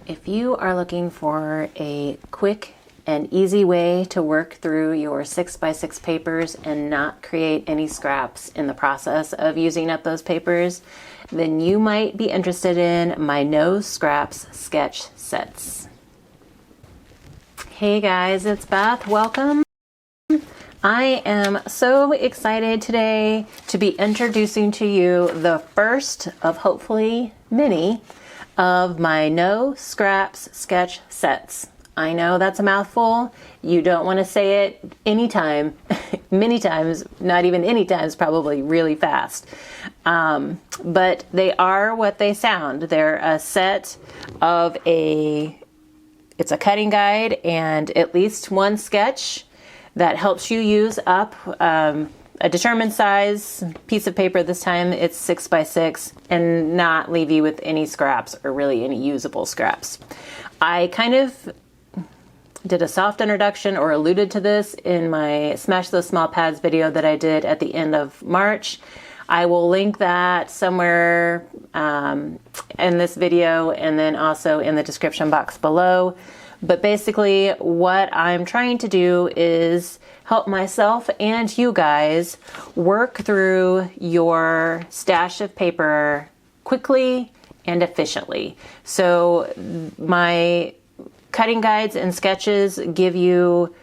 If you are looking for a quick and easy way to work through your 6x6 papers and not create any scraps in the process of using up those papers, then you might be interested in my no scraps sketch sets. Hey guys, it's Beth. Welcome. I am so excited today to be introducing to you the first of hopefully many of my no scraps sketch sets. I know that's a mouthful. You don't want to say it anytime, many times, not even any times, probably really fast. But they are what they sound. They're a set of it's a cutting guide and at least one sketch that helps you use up a determined size piece of paper. This time it's 6x6 and not leave you with any scraps or really any usable scraps. I kind of did a soft introduction or alluded to this in my Smash Those Small Pads video that I did at the end of March. I will link that somewhere in this video and then also in the description box below. But basically what I'm trying to do is help myself and you guys work through your stash of paper quickly and efficiently. So my cutting guides and sketches give you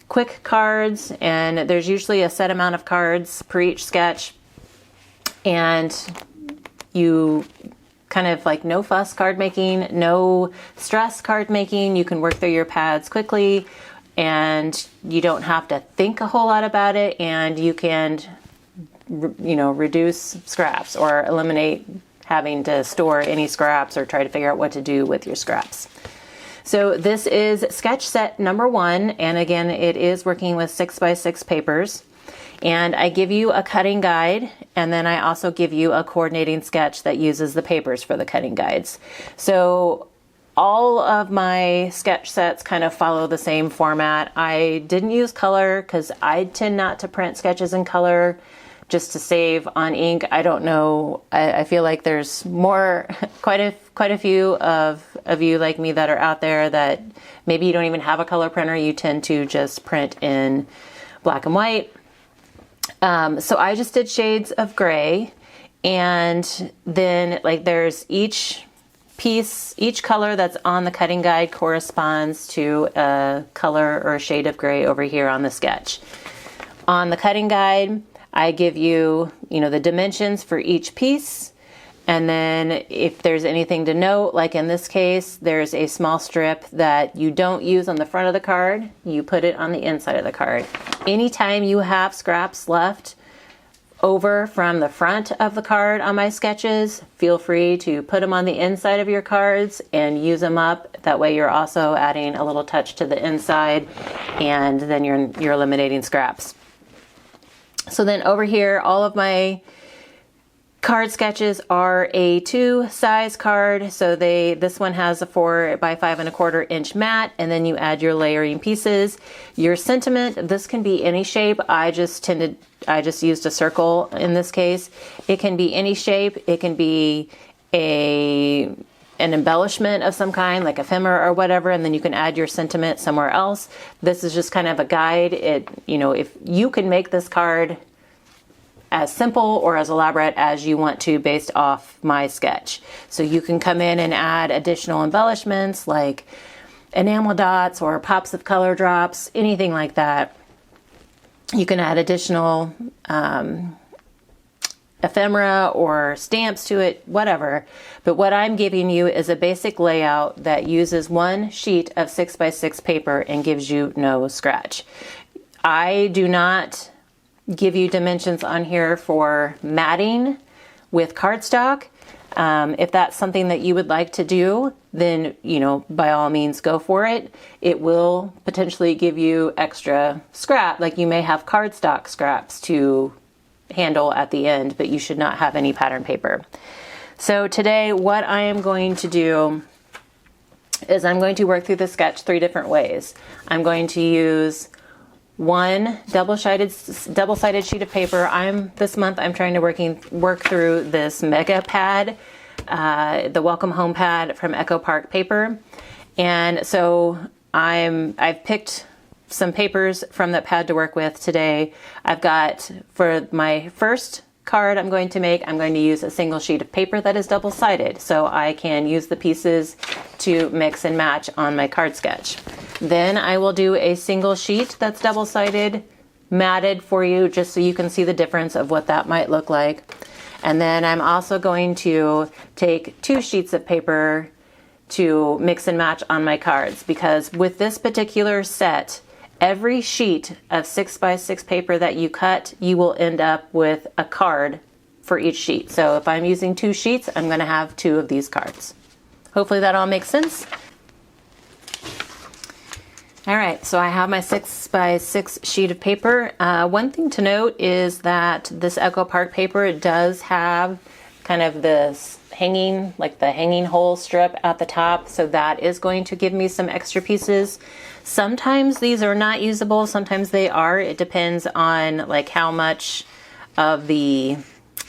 quick cards, and there's usually a set amount of cards per each sketch, and you kind of like no fuss card making, no stress card making. You can work through your pads quickly and you don't have to think a whole lot about it, and you can, reduce scraps or eliminate having to store any scraps or try to figure out what to do with your scraps. So this is sketch set number 1, and again, it is working with 6x6 papers. And I give you a cutting guide, and then I also give you a coordinating sketch that uses the papers for the cutting guides. So all of my sketch sets kind of follow the same format. I didn't use color because I tend not to print sketches in color just to save on ink. I don't know. I feel like there's quite a few of you like me that are out there that maybe you don't even have a color printer. You tend to just print in black and white. So I just did shades of gray, and then there's each color that's on the cutting guide corresponds to a color or a shade of gray over here on the sketch. On the cutting guide, I give you, the dimensions for each piece. And then if there's anything to note, like in this case, there's a small strip that you don't use on the front of the card. You put it on the inside of the card. Anytime you have scraps left over from the front of the card on my sketches, feel free to put them on the inside of your cards and use them up. That way you're also adding a little touch to the inside, and then you're eliminating scraps. So then over here, all of my card sketches are A2 size card. So this one has a 4 by 5¼ inch mat, and then you add your layering pieces. Your sentiment, this can be any shape. I just used a circle in this case. It can be any shape. It can be an embellishment of some kind, like ephemera or whatever, and then you can add your sentiment somewhere else. This is just kind of a guide. If you can make this card as simple or as elaborate as you want to based off my sketch. So you can come in and add additional embellishments like enamel dots or pops of color drops, anything like that. You can add additional ephemera or stamps to it, whatever. But what I'm giving you is a basic layout that uses one sheet of 6x6 paper and gives you no scratch. I do not give you dimensions on here for matting with cardstock. If that's something that you would like to do, then, by all means go for it. It will potentially give you extra scrap, like you may have cardstock scraps to handle at the end, but you should not have any pattern paper. So today what I am going to do is I'm going to work through the sketch 3 different ways. I'm going to use one double-sided sheet of paper. This month I'm trying to work through this mega pad the Welcome Home pad from Echo Park Paper. And so I've picked some papers from that pad to work with today. I've got, for my first card I'm going to use a single sheet of paper that is double-sided, so I can use the pieces to mix and match on my card sketch. Then I will do a single sheet that's double-sided, matted for you, just so you can see the difference of what that might look like. And then I'm also going to take 2 sheets of paper to mix and match on my cards, because with this particular set, every sheet of 6x6 paper that you cut, you will end up with a card for each sheet. So if I'm using 2 sheets, I'm going to have 2 of these cards. Hopefully that all makes sense. All right, so I have my 6x6 sheet of paper. One thing to note is that this Echo Park paper does have kind of this hanging, like the hanging hole strip at the top, so that is going to give me some extra pieces. Sometimes these are not usable, sometimes they are. It depends on like how much of the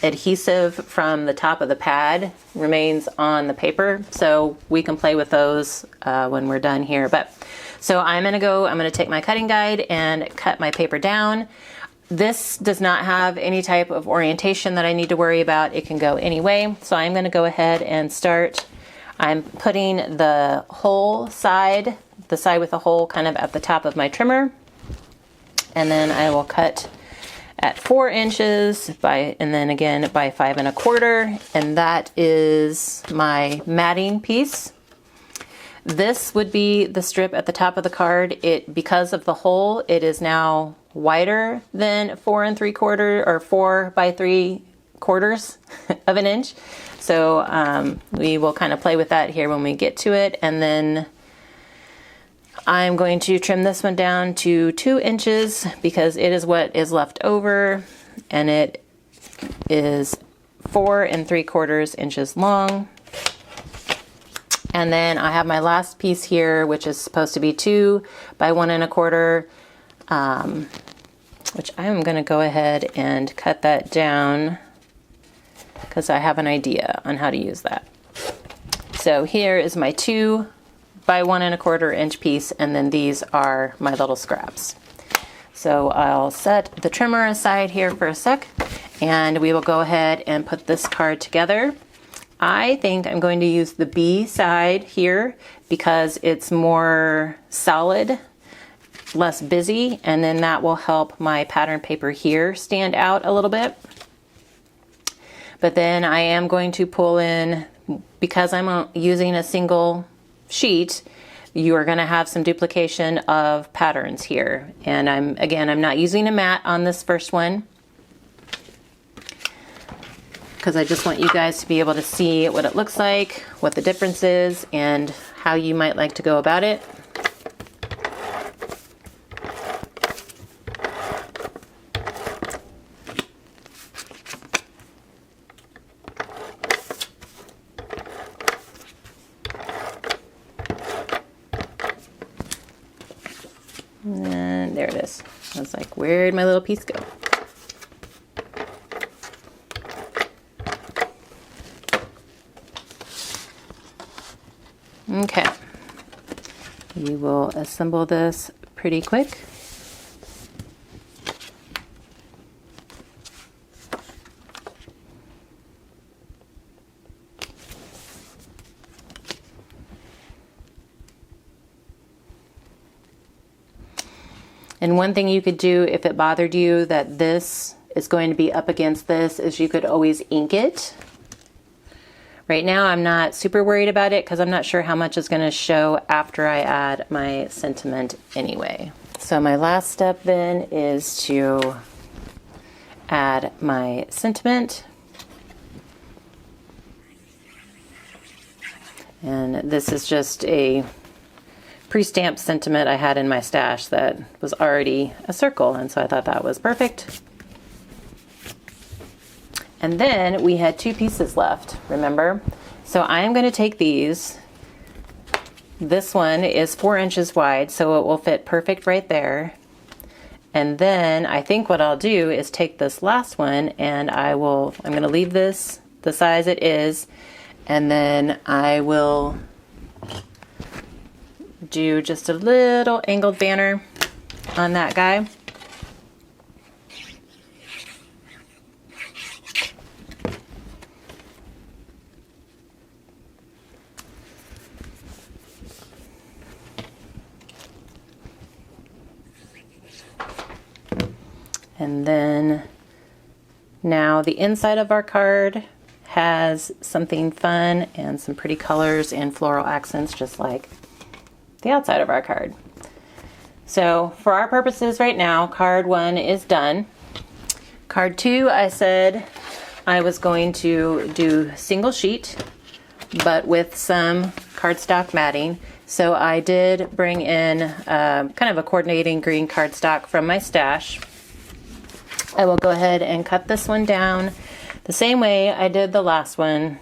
adhesive from the top of the pad remains on the paper, so we can play with those when we're done here. But so I'm gonna take my cutting guide and cut my paper down. This does not have any type of orientation that I need to worry about. It can go any way. So I'm going to go ahead and start. I'm putting the whole side, the side with the hole, kind of at the top of my trimmer. And then I will cut at 4 inches and then again by 5 1/4. And that is my matting piece. This would be the strip at the top of the card. Because of the hole, it is now wider than 4 3/4 or 4 by 3/4 of an inch. So we will kind of play with that here when we get to it. And then I'm going to trim this one down to 2 inches because it is what is left over, and it is 4 3/4 inches long. And then I have my last piece here, which is supposed to be 2 by 1 1/4, which I'm going to go ahead and cut that down because I have an idea on how to use that. So here is my 2 by 1 1/4 inch piece, and then these are my little scraps. So I'll set the trimmer aside here for a sec, and we will go ahead and put this card together. I think I'm going to use the B side here because it's more solid, less busy, and then that will help my pattern paper here stand out a little bit. But then I am going to pull in, because I'm using a single sheet, you are going to have some duplication of patterns here. And I'm not using a mat on this first one, because I just want you guys to be able to see what it looks like, what the difference is, and how you might like to go about it. And there it is. I was like, where'd my little piece go? Okay, we will assemble this pretty quick. And one thing you could do if it bothered you that this is going to be up against this is you could always ink it. Right now I'm not super worried about it because I'm not sure how much is going to show after I add my sentiment anyway. So my last step then is to add my sentiment. And this is just a pre-stamped sentiment I had in my stash that was already a circle, and so I thought that was perfect. And then we had 2 pieces left, remember? So I'm going to take these. This one is 4 inches wide, so it will fit perfect right there. And then I think what I'll do is take this last one and I'm going to leave this the size it is, And then I will do just a little angled banner on that guy. And then now the inside of our card has something fun and some pretty colors and floral accents, just like the outside of our card. So for our purposes right now, card 1 is done. Card 2, I said I was going to do single sheet, but with some cardstock matting. So I did bring in kind of a coordinating green cardstock from my stash. I will go ahead and cut this one down the same way I did the last one.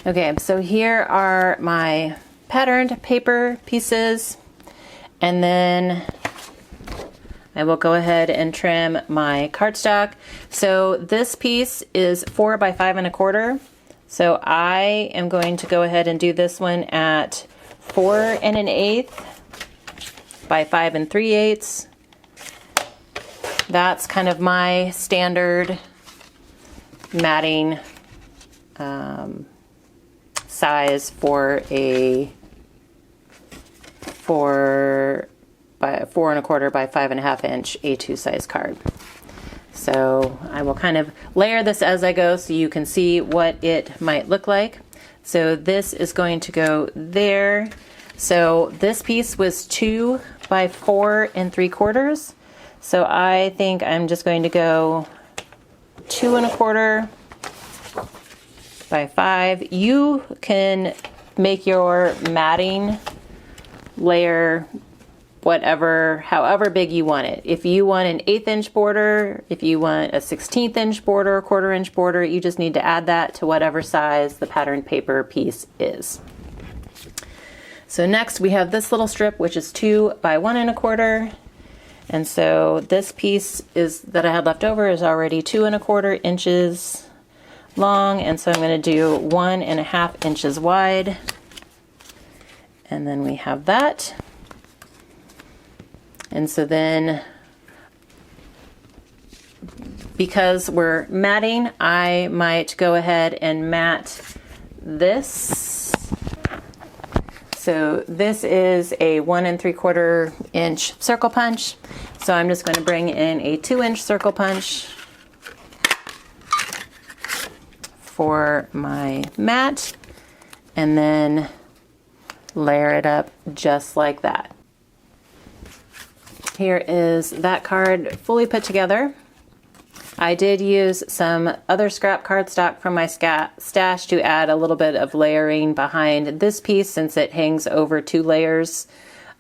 Okay, so here are my patterned paper pieces, and then I will go ahead and trim my cardstock. So this piece is 4 by 5 1/4. So I am going to go ahead and do this one at 4 1/8 by 5 3/8. That's kind of my standard matting size for a 4 1/4 by 5 1/2 inch A2 size card. So I will kind of layer this as I go so you can see what it might look like. So this is going to go there. So this piece was 2 by 4 3/4. So I think I'm just going to go 2 1/4 by 5. You can make your matting layer however big you want it. If you want an 1/8 inch border, if you want a 1/16 inch border, 1/4 inch border, you just need to add that to whatever size the patterned paper piece is. So next we have this little strip, which is 2 by 1 1/4. And so this piece that I had left over is already 2 1/4 inches long, and so I'm going to do 1 1/2 inches wide. And then we have that. And so then, because we're matting, I might go ahead and mat this. So this is a 1 3/4 inch circle punch. So I'm just going to bring in a 2 inch circle punch for my mat, and then layer it up just like that. Here is that card fully put together. I did use some other scrap cardstock from my stash to add a little bit of layering behind this piece, since it hangs over 2 layers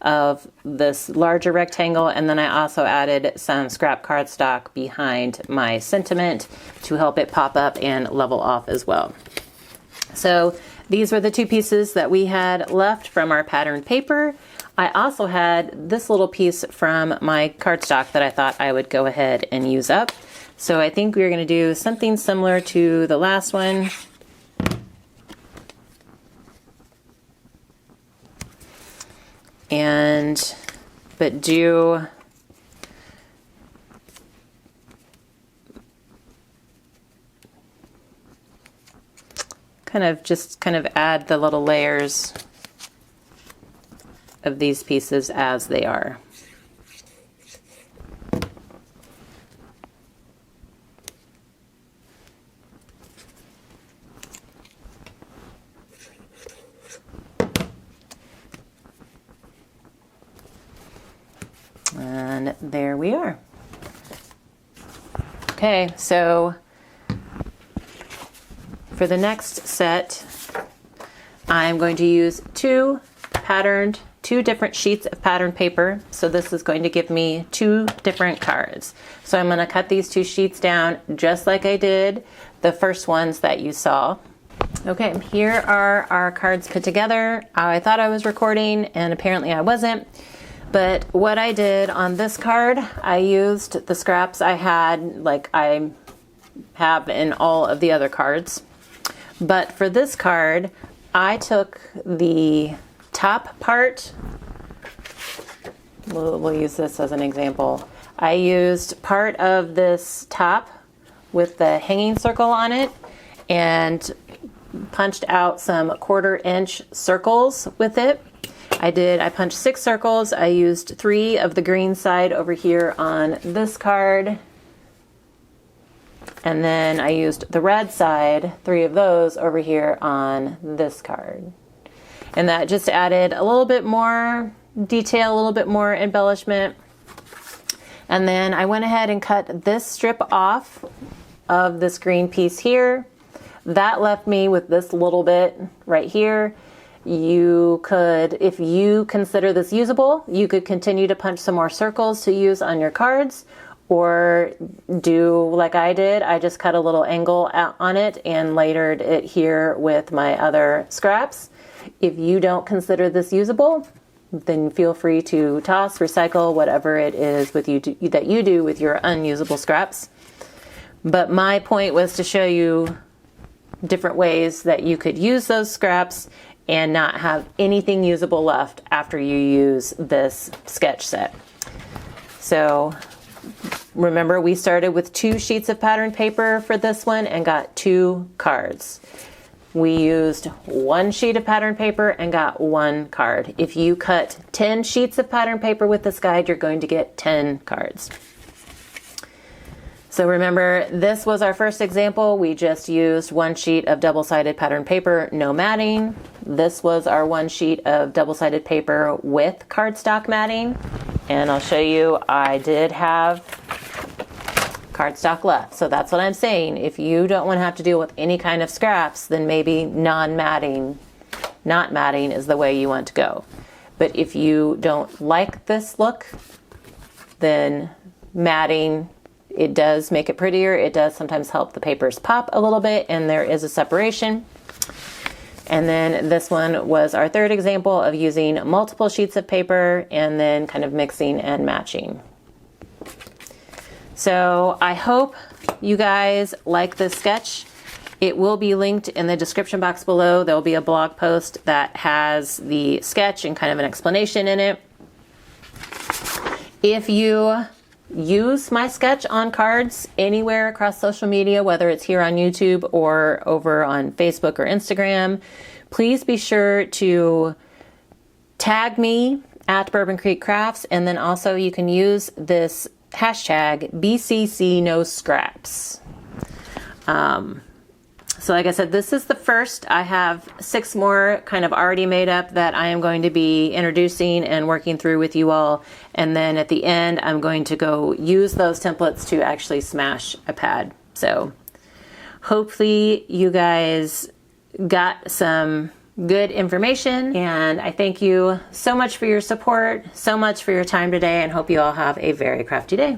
of this larger rectangle, and then I also added some scrap cardstock behind my sentiment to help it pop up and level off as well. So these were the 2 pieces that we had left from our patterned paper. I also had this little piece from my cardstock that I thought I would go ahead and use up. So I think we're going to do something similar to the last one. But do kind of add the little layers of these pieces as they are. And there we are. Okay, so for the next set, I'm going to use two different sheets of patterned paper. So this is going to give me 2 different cards. So I'm going to cut these 2 sheets down just like I did the first ones that you saw. Okay, here are our cards put together. I thought I was recording, and apparently I wasn't. But what I did on this card, I used the scraps I had, like I have in all of the other cards. But for this card, I took the top part. We'll use this as an example. I used part of this top with the hanging circle on it and punched out some 1/4 inch circles with it. I punched 6 circles. I used 3 of the green side over here on this card. And then I used the red side, 3 of those over here on this card. And that just added a little bit more detail, a little bit more embellishment. And then I went ahead and cut this strip off of this green piece here. That left me with this little bit right here. You could, if you consider this usable, you could continue to punch some more circles to use on your cards, or do like I did. I just cut a little angle out on it and layered it here with my other scraps. If you don't consider this usable, then feel free to toss, recycle, whatever it is with you that you do with your unusable scraps. But my point was to show you different ways that you could use those scraps and not have anything usable left after you use this sketch set. So remember, we started with 2 sheets of pattern paper for this one and got 2 cards. We used 1 sheet of pattern paper and got 1 card. If you cut 10 sheets of pattern paper with this guide, you're going to get 10 cards. So remember, this was our first example. We just used 1 sheet of double-sided pattern paper, no matting. This was our 1 sheet of double-sided paper with cardstock matting. And I'll show you, I did have cardstock left. So that's what I'm saying. If you don't want to have to deal with any kind of scraps, then maybe not matting is the way you want to go. But if you don't like this look, then matting, it does make it prettier. It does sometimes help the papers pop a little bit, and there is a separation. And then this one was our third example of using multiple sheets of paper and then kind of mixing and matching. So I hope you guys like this sketch. It will be linked in the description box below. There will be a blog post that has the sketch and kind of an explanation in it. If you use my sketch on cards anywhere across social media, whether it's here on YouTube or over on Facebook or Instagram, please be sure to tag me at Bourbon Creek Crafts, and then also you can use this hashtag BCCNoScraps. So like I said, this is the first. I have 6 more kind of already made up that I am going to be introducing and working through with you all. And then at the end, I'm going to go use those templates to actually smash a pad. So hopefully you guys got some good information, and I thank you so much for your support, so much for your time today, and hope you all have a very crafty day.